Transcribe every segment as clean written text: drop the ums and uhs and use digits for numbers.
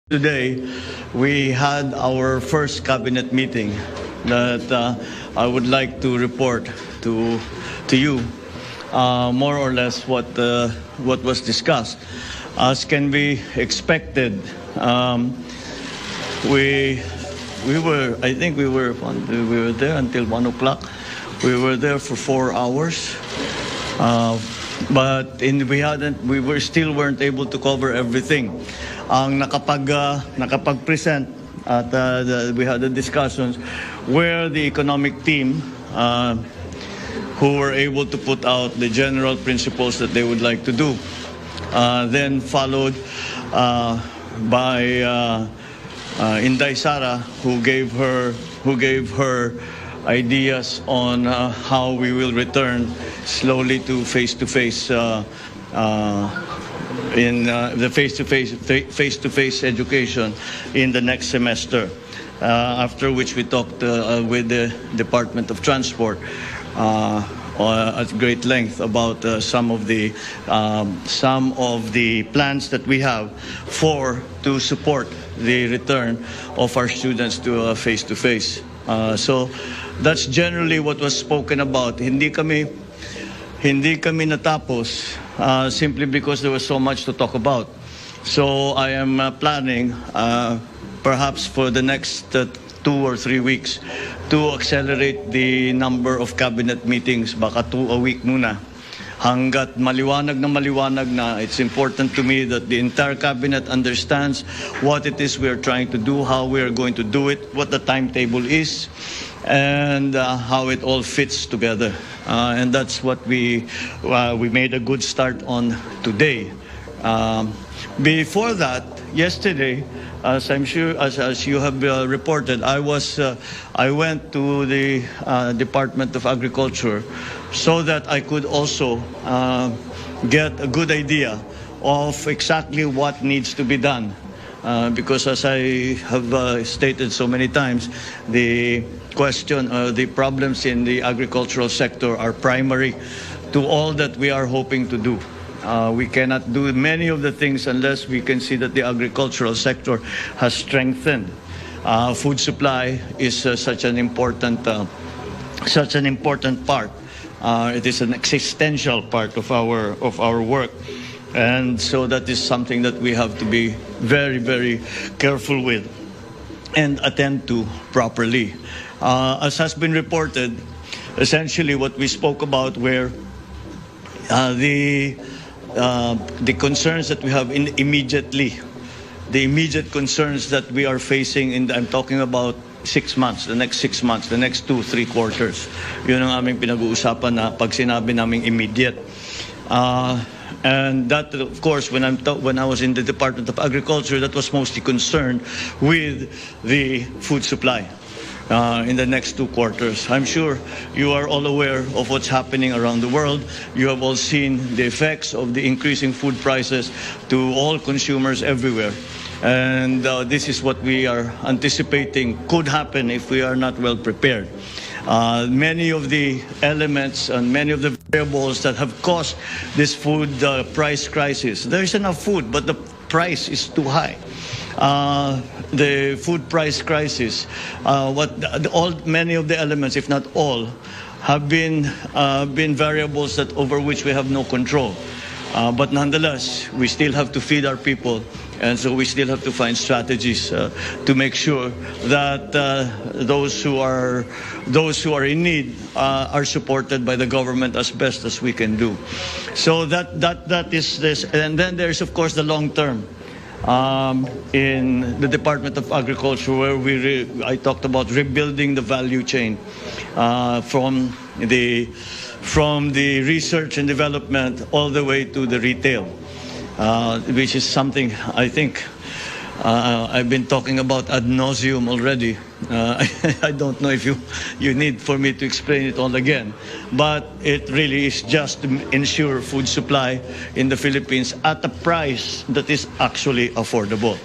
Today, we had our first cabinet meeting that I would like to report to you more or less what was discussed. As can be expected, we were there until 1 o'clock. We were there for 4 hours. But we weren't able to cover everything. Ang nakapag-present at we had the discussions where the economic team who were able to put out the general principles that they would like to do. Then followed by Inday Sara, who gave her ideas on how we will return slowly to face-to-face in the face-to-face education in the next semester. After which we talked with the Department of Transport at great length about some of the plans that we have to support the return of our students to face-to-face. So that's generally what was spoken about. Hindi kami natapos simply because there was so much to talk about. So I am planning perhaps for the next 2 or 3 weeks to accelerate the number of cabinet meetings, baka 2 a week muna. Hanggat maliwanag na, it's important to me that the entire cabinet understands what it is we are trying to do, how we are going to do it, what the timetable is, and how it all fits together. And that's what we made a good start on today. Before that, yesterday, as I'm sure as you have reported, I went to the Department of Agriculture so that I could also get a good idea of exactly what needs to be done. Because as I have stated so many times, the problems in the agricultural sector are primary to all that we are hoping to do. We cannot do many of the things unless we can see that the agricultural sector has strengthened. Food supply is such an important part. It is an existential part of our work. And so that is something that we have to be very, very careful with and attend to properly. As has been reported, essentially what we spoke about were the concerns that we have immediately, the immediate concerns that we are facing I'm talking about 6 months, the next 6 months, the next 2-3 quarters. Yun ang aming pinag-uusapan na pag sinabi naming immediate. And that, of course, when I was in the Department of Agriculture, that was mostly concerned with the food supply in the next 2 quarters. I'm sure you are all aware of what's happening around the world. You have all seen the effects of the increasing food prices to all consumers everywhere. And this is what we are anticipating could happen if we are not well prepared. Many of the elements and many of the variables that have caused this food price crisis. There is enough food, but the price is too high. The food price crisis, many of the elements, if not all, have been variables over which we have no control. But nonetheless, we still have to feed our people, and so we still have to find strategies to make sure that those who are in need are supported by the government as best as we can do. So that is this, and then there's of course the long term. In the Department of Agriculture, where I talked about rebuilding the value chain from the research and development all the way to the retail, which is something I think I've been talking about ad nauseum already. I don't know if you need for me to explain it all again, but it really is just to ensure food supply in the Philippines at a price that is actually affordable.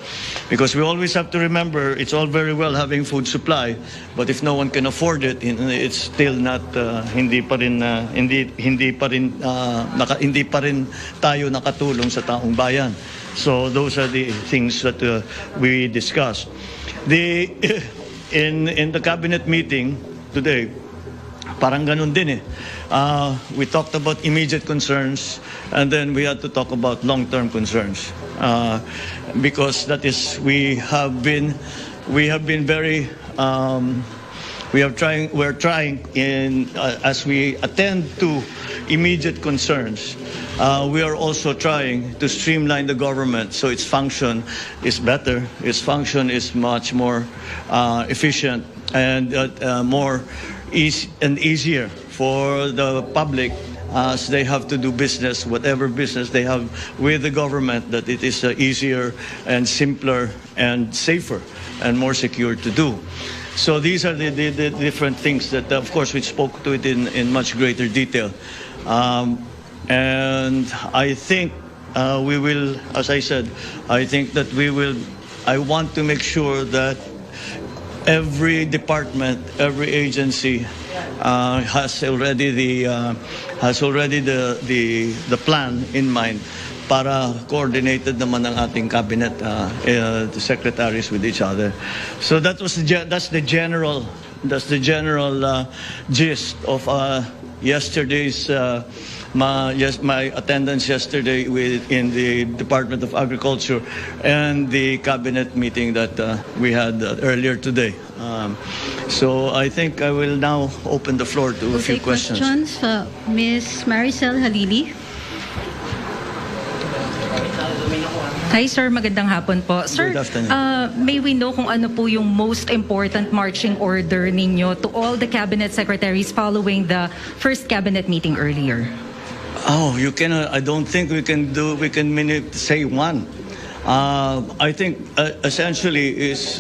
Because we always have to remember, it's all very well having food supply, but if no one can afford it, it's still not hindi pa rin tayo nakatulong sa taong bayan. So those are the things that we discussed. In the cabinet meeting today, parang ganun din eh. We talked about immediate concerns, and then we had to talk about long-term concerns, because that is we're trying as we attend to immediate concerns. We are also trying to streamline the government so its function is better, its function is much more efficient and more easier for the public as they have to do business, whatever business they have with the government, that it is easier and simpler and safer and more secure to do. So these are the different things that, of course, we spoke to it in much greater detail. And I think we will, as I said, I think that I want to make sure that every department, every agency has already the plan in mind para coordinated naman ang ating cabinet, the secretaries with each other. So that's the general gist of yesterday's my attendance yesterday in the Department of Agriculture and the cabinet meeting that we had earlier today. So I think I will now open the floor to a few questions. Ms. Maricel Halili. Hi sir, magandang hapon po. Sir, Good afternoon. May we know kung ano po yung most important marching order ninyo to all the cabinet secretaries following the first cabinet meeting earlier? Oh, you cannot. I don't think we can say one. I think essentially is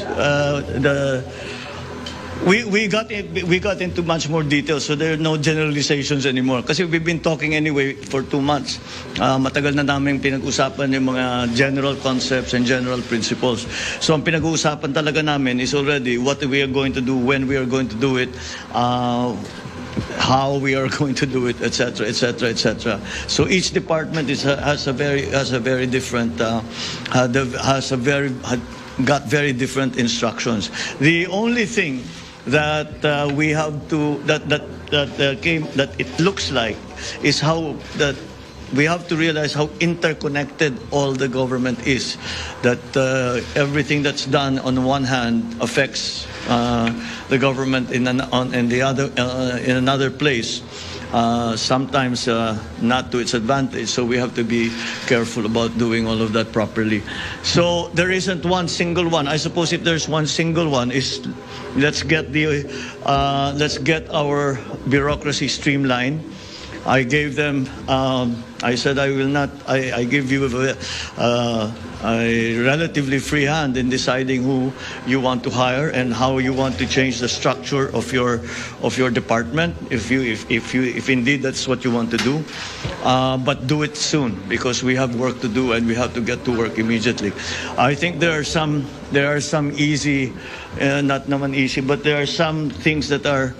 we got into much more detail, so there are no generalizations anymore. Kasi we've been talking anyway for 2 months. Matagal na namin pinag-usapan yung mga general concepts and general principles. So ang pinag-uusapan talaga namin is already what we are going to do, when we are going to do it, how we are going to do it, etc., etc., etc. So each department has got very different instructions. The only thing that we have to that it looks like is how that we have to realize how interconnected all the government is. That everything that's done on one hand affects the government in another place. Sometimes not to its advantage, so we have to be careful about doing all of that properly. So there isn't one single one. I suppose if there's one single one, is let's get our bureaucracy streamlined. I gave them. I said I will not. I give you a relatively free hand in deciding who you want to hire and how you want to change the structure of your department, if indeed that's what you want to do, but do it soon, because we have work to do and we have to get to work immediately. I think there are some easy, not naman easy, but there are some things that are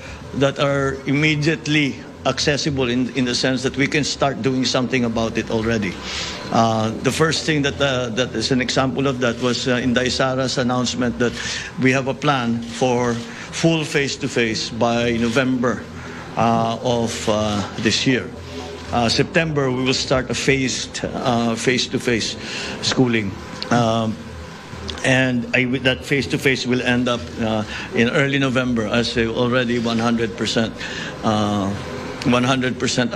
immediately accessible in the sense that we can start doing something about it already. The first thing that is an example of that was in Daisara's announcement that we have a plan for full face-to-face by November of this year. September we will start a phased face-to-face schooling. And that face-to-face will end up in early November as already 100%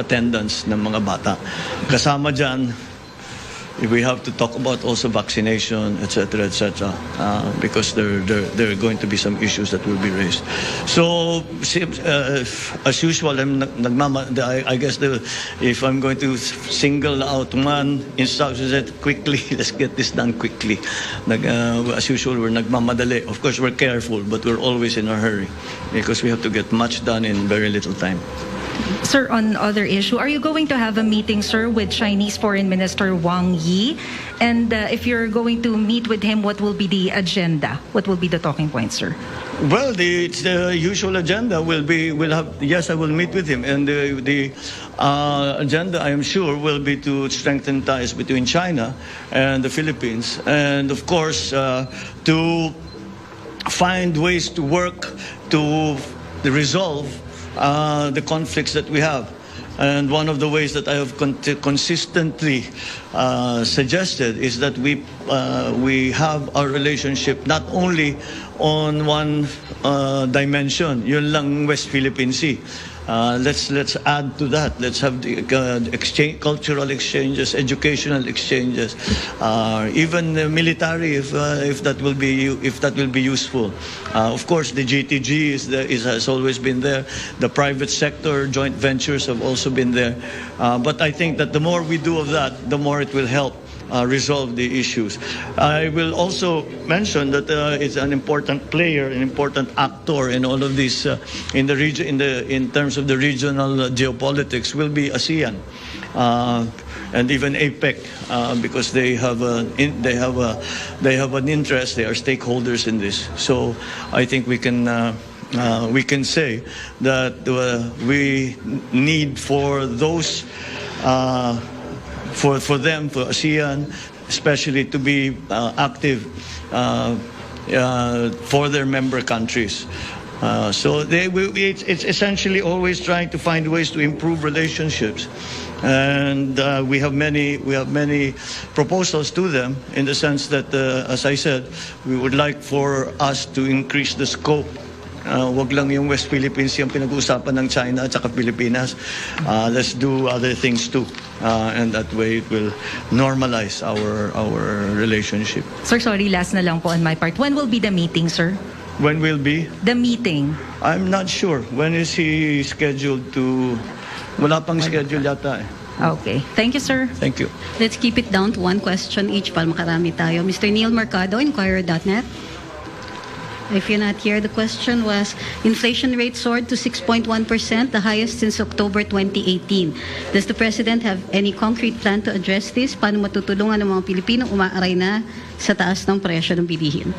attendance ng mga bata. Kasama dyan we have to talk about also vaccination, etc., etc., because there are going to be some issues that will be raised. So, as usual, I guess if I'm going to single out one instruction, that quickly, let's get this done quickly. As usual, we're nagmamadali. Of course, we're careful, but we're always in a hurry because we have to get much done in very little time. Sir, on other issue, are you going to have a meeting, sir, with Chinese Foreign Minister Wang Yi? And if you're going to meet with him, what will be the agenda? What will be the talking points, sir? Well, the usual agenda yes, I will meet with him. And the agenda, I am sure, will be to strengthen ties between China and the Philippines. And, of course, to find ways to work to resolve the conflicts that we have. And one of the ways that I have consistently suggested is that we have our relationship not only on one dimension, yun lang West Philippine Sea. Let's add to that. Let's have the cultural exchanges, educational exchanges, even military, if that will be useful. Of course, the GTG has always been there. The private sector joint ventures have also been there. But I think that the more we do of that, the more it will help resolve the issues. I will also mention that it's an important player, an important actor in all of this in the region, in terms of the regional geopolitics, will be ASEAN and even APEC, because they have an interest. They are stakeholders in this. So I think we can say that we need for those. For ASEAN, especially to be active for their member countries. So it's essentially always trying to find ways to improve relationships. And we have many proposals to them in the sense that, as I said, we would like for us to increase the scope. Wag lang yung West Philippines yung pinag-uusapan ng China at saka Pilipinas. Let's do other things too. And that way it will normalize our relationship. Sir, sorry, last na lang po on my part. When will be the meeting, sir? When will be? The meeting. I'm not sure. When is he scheduled to... Wala pang schedule yata eh. Okay. Thank you, sir. Thank you. Let's keep it down to one question each para makarami tayo. Mr. Neil Mercado, Inquirer.net. If you're not here, the question was, inflation rate soared to 6.1%, the highest since October 2018. Does the President have any concrete plan to address this? Paano matutulungan ng mga Pilipino umaaray na sa taas ng presyo ng bilihin?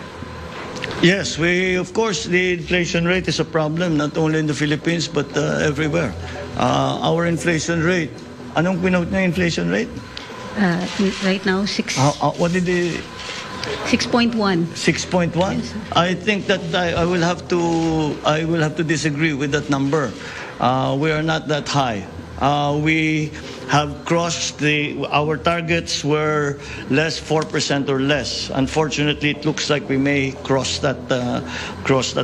Yes, of course, the inflation rate is a problem, not only in the Philippines, but everywhere. Our inflation rate, anong pinote na inflation rate? Right now, 6. What did they... 6.1. 6.1? Yes. I think that I will have to disagree with that number. We are not that high. We have crossed our targets were less 4% or less. Unfortunately, it looks like we may cross that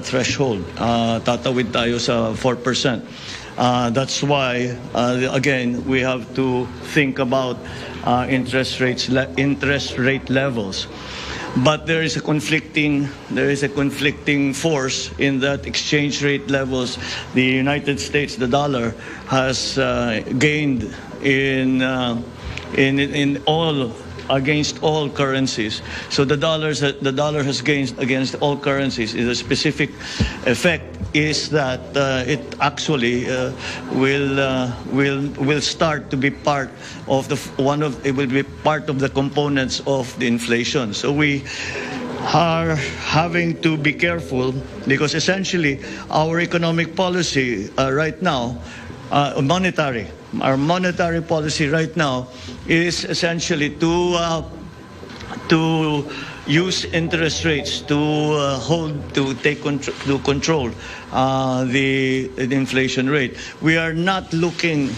threshold. Tatawid tayo sa 4%. That's why again we have to think about interest rate levels. But there is a conflicting force in that exchange rate levels. The United States, the dollar, has gained in all against all currencies. So the dollar has gained against all currencies. The specific effect is that it actually will start to be part of it will be part of the components of the inflation. So we are having to be careful because essentially our economic policy right now, our monetary policy right now is essentially to use interest rates to control the inflation rate. We are not looking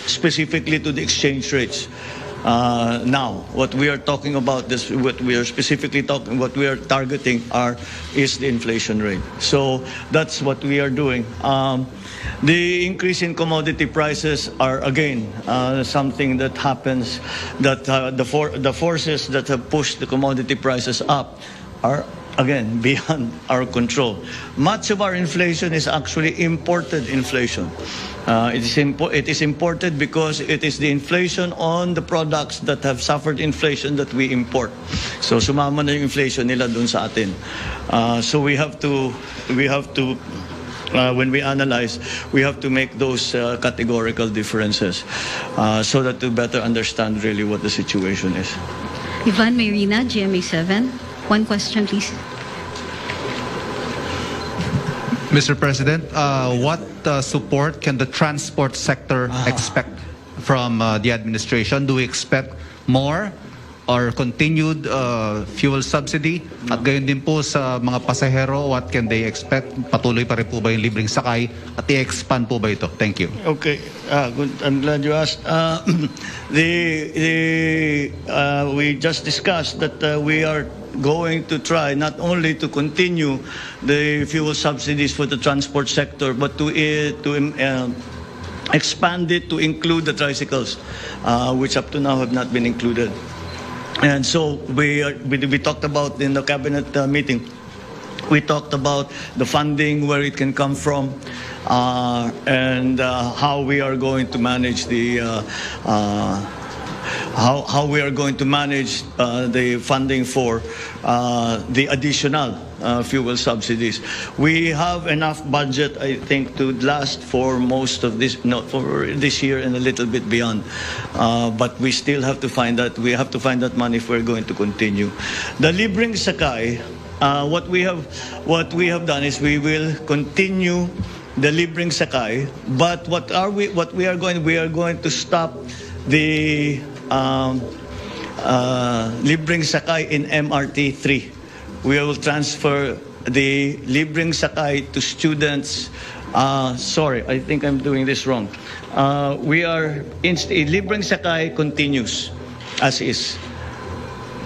specifically to the exchange rates. Now, what we are talking about, what we are specifically talking, what we are targeting is the inflation rate. So that's what we are doing. The increase in commodity prices are again something that happens. That the forces that have pushed the commodity prices up are again beyond our control. Much of our inflation is actually imported inflation. It is imported because it is the inflation on the products that have suffered inflation that we import. So sumama na yung inflation nila dun sa atin. So we have to when we analyze, we have to make those categorical differences so that to better understand really what the situation is. Ivan Mayrina, GMA 7. One question, please. Mr. President, what support can the transport sector expect from the administration? Do we expect more or continued fuel subsidy? At gayon din po sa mga pasahero, what can they expect? Patuloy pa rin po ba yung libreng sakay? At i-expand po ba ito? Thank you. Okay, good. I'm glad you asked. We just discussed that we are going to try not only to continue the fuel subsidies for the transport sector, but to expand it to include the tricycles, which up to now have not been included. And so we talked about in the cabinet meeting. We talked about the funding, where it can come from, and how we are going to manage how we are going to manage the funding for the additional fuel subsidies. We have enough budget, I think, to last for most of this, for this year and a little bit beyond. But we still have to find that. We have to find that money if we're going to continue. The libreng sakay. What we have done is we will continue the libreng sakay. But we are going to stop the libreng sakay in MRT 3. We will transfer the libreng sakay to students. Sorry, I think I'm doing this wrong. Libreng sakay continues as is.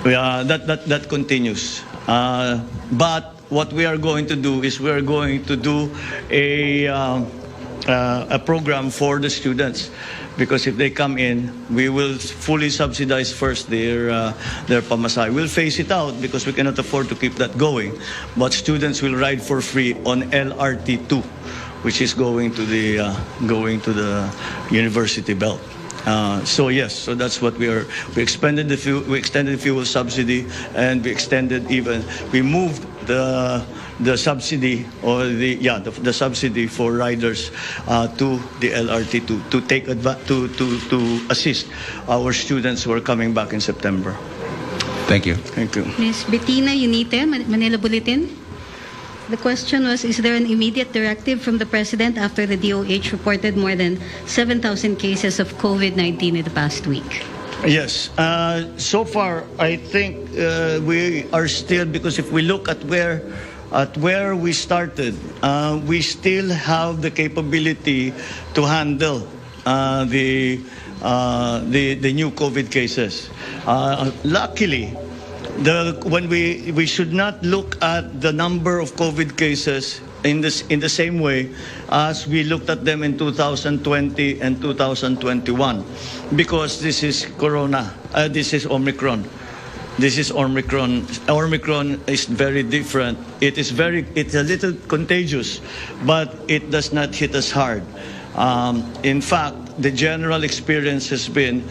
That continues. But what we are going to do is we are going to do a program for the students, because if they come in, we will fully subsidize first their pamasahe. We'll phase it out because we cannot afford to keep that going. But students will ride for free on LRT2, which is going to the university belt. So yes, so that's what we extended the fuel subsidy, and we moved the subsidy or the subsidy for riders to the LRT to assist our students who are coming back in September. Thank you. Thank you. Ms. Bettina Unite, Manila Bulletin. The question was, is there an immediate directive from the President after the DOH reported more than 7,000 cases of COVID-19 in the past week? Yes. So far, I think we are still, because if we look at where we started, we still have the capability to handle the new COVID cases. Luckily, when we should not look at the number of COVID cases in the same way as we looked at them in 2020 and 2021, because this is Corona, this is Omicron. This is Omicron. Omicron is very different. It's a little contagious, but it does not hit us hard. In fact, the general experience has been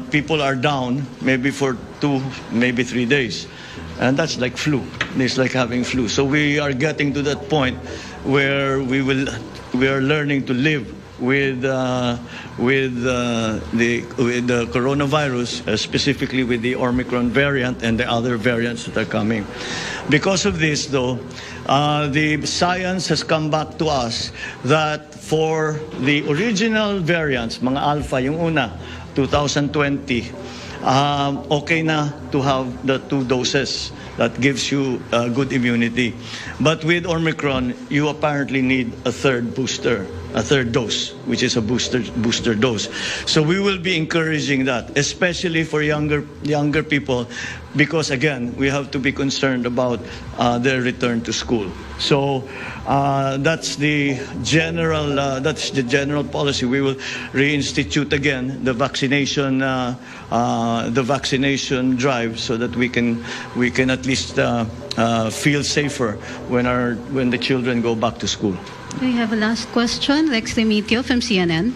people are down maybe for 2, maybe 3 days. And that's like flu. It's like having flu. So we are getting to that point where we are learning to live with the coronavirus, specifically with the Omicron variant and the other variants that are coming. Because of this, though, the science has come back to us that for the original variants, mga alpha, yung una, 2020, okay na to have the 2 doses. That gives you good immunity. But with Omicron, you apparently need a third dose, which is a booster dose. So we will be encouraging that, especially for younger people, because again, we have to be concerned about their return to school. So that's the general policy. We will reinstitute again the vaccination drive, so that we can at least feel safer when the children go back to school. We have a last question. Rex Remitio from CNN.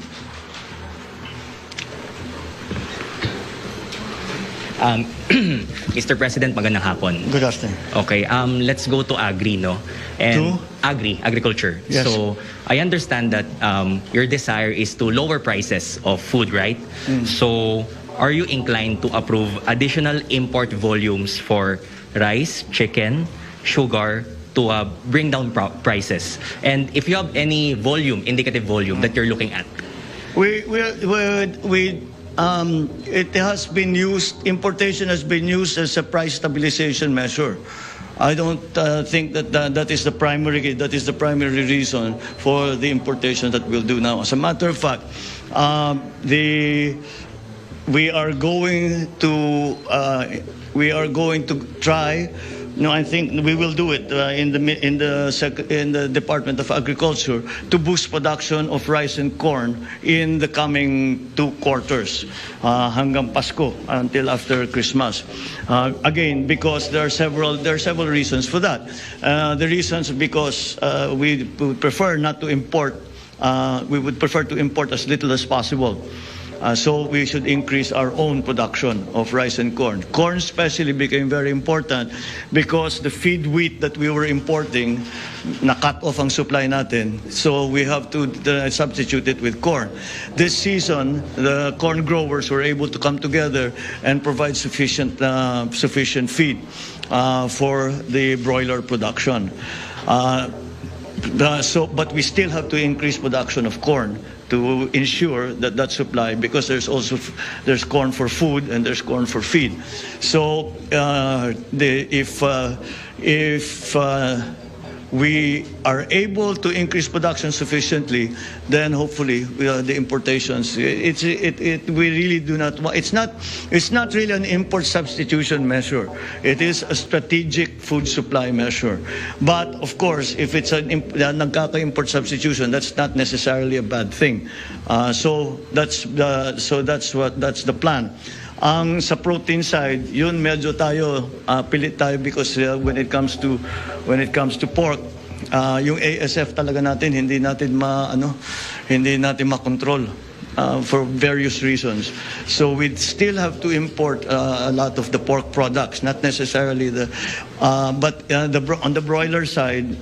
Mr. President, magandang hapon. Good afternoon. Okay, let's go to agri, no? And agriculture. Yes. So I understand that your desire is to lower prices of food, right? So are you inclined to approve additional import volumes for rice, chicken, sugar, to bring down prices? And if you have any indicative volume that you're looking at? It has been used, importation has been used as a price stabilization measure. I don't think that is the primary reason for the importation that we'll do now. As a matter of fact, we are going to try. No, I think we will do it in the Department of Agriculture to boost production of rice and corn in the coming 2 quarters, hanggang Pasko, until after Christmas. Again, because there are several reasons for that. The reasons because we would prefer not to import. We would prefer to import as little as possible. So we should increase our own production of rice and corn. Corn especially became very important because the feed wheat that we were importing, na-cut off ang supply natin. So we have to substitute it with corn. This season, the corn growers were able to come together and provide sufficient feed for the broiler production. But we still have to increase production of corn to ensure that supply, because there's corn for food and there's corn for feed. So if we are able to increase production sufficiently, then hopefully the importations. We really do not want. It's not really an import substitution measure. It is a strategic food supply measure. But of course, if it's an nagkaka-import substitution, that's not necessarily a bad thing. So that's the plan. Ang sa protein side, yun medyo tayo pilit tayo, because when it comes to pork, yung ASF talaga natin hindi natin makontrol for various reasons. So we still have to import a lot of the pork products, not necessarily but on the broiler side,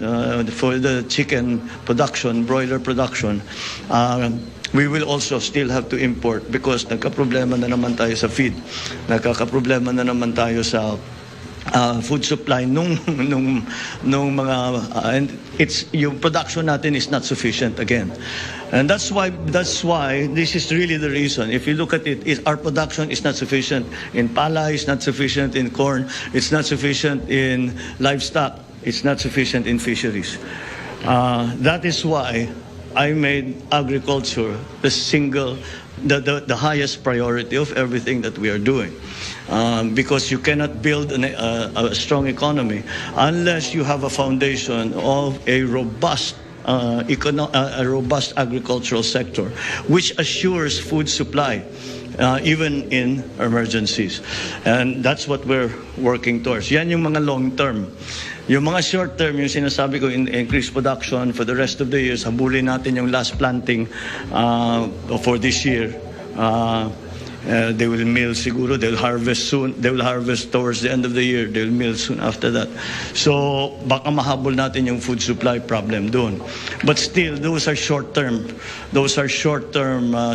for the chicken production, broiler production, we will also still have to import, because nagka-problema na naman tayo sa feed. Nagkaka-problema na naman tayo sa food supply nung mga and yung production natin is not sufficient again. And that's why this is really the reason. If you look at it, our production is not sufficient in palay, it's not sufficient in corn, it's not sufficient in livestock, it's not sufficient in fisheries. That is why I made agriculture the highest priority of everything that we are doing. Because you cannot build a strong economy unless you have a foundation of a robust agricultural sector, which assures food supply, even in emergencies. And that's what we're working towards. Yan yung mga long term. Yung mga short term, yung sinasabi ko, increase production for the rest of the years, habulin natin yung last planting for this year. They will mill siguro, they'll harvest soon, they will harvest towards the end of the year, they'll mill soon after that. So baka mahabol natin yung food supply problem doon. But still, those are short term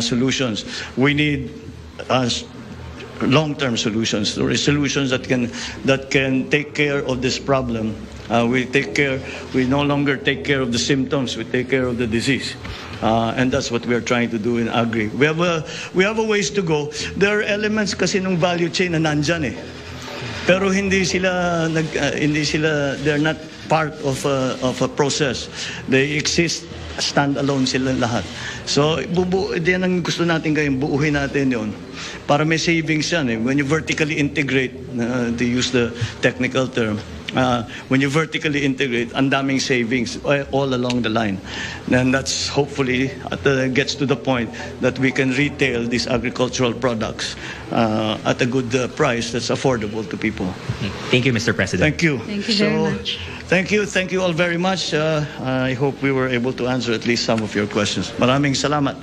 solutions. We need long-term solutions, solutions that can take care of this problem. We no longer take care of the symptoms, we take care of the disease. And that's what we're trying to do in agri. We have a ways to go. There are elements kasi ng value chain na nandyan eh. Pero they're not part of a process. They exist standalone sila lahat. So, diyan ang gusto natin gawin, buuhin natin yon para may savings yan eh. When you vertically integrate, to use the technical term, when you vertically integrate, ang daming savings all along the line. And that's hopefully gets to the point that we can retail these agricultural products at a good price that's affordable to people. Thank you, Mr. President. Thank you. Thank you very much. Thank you all very much. I hope we were able to answer at least some of your questions. Maraming salamat.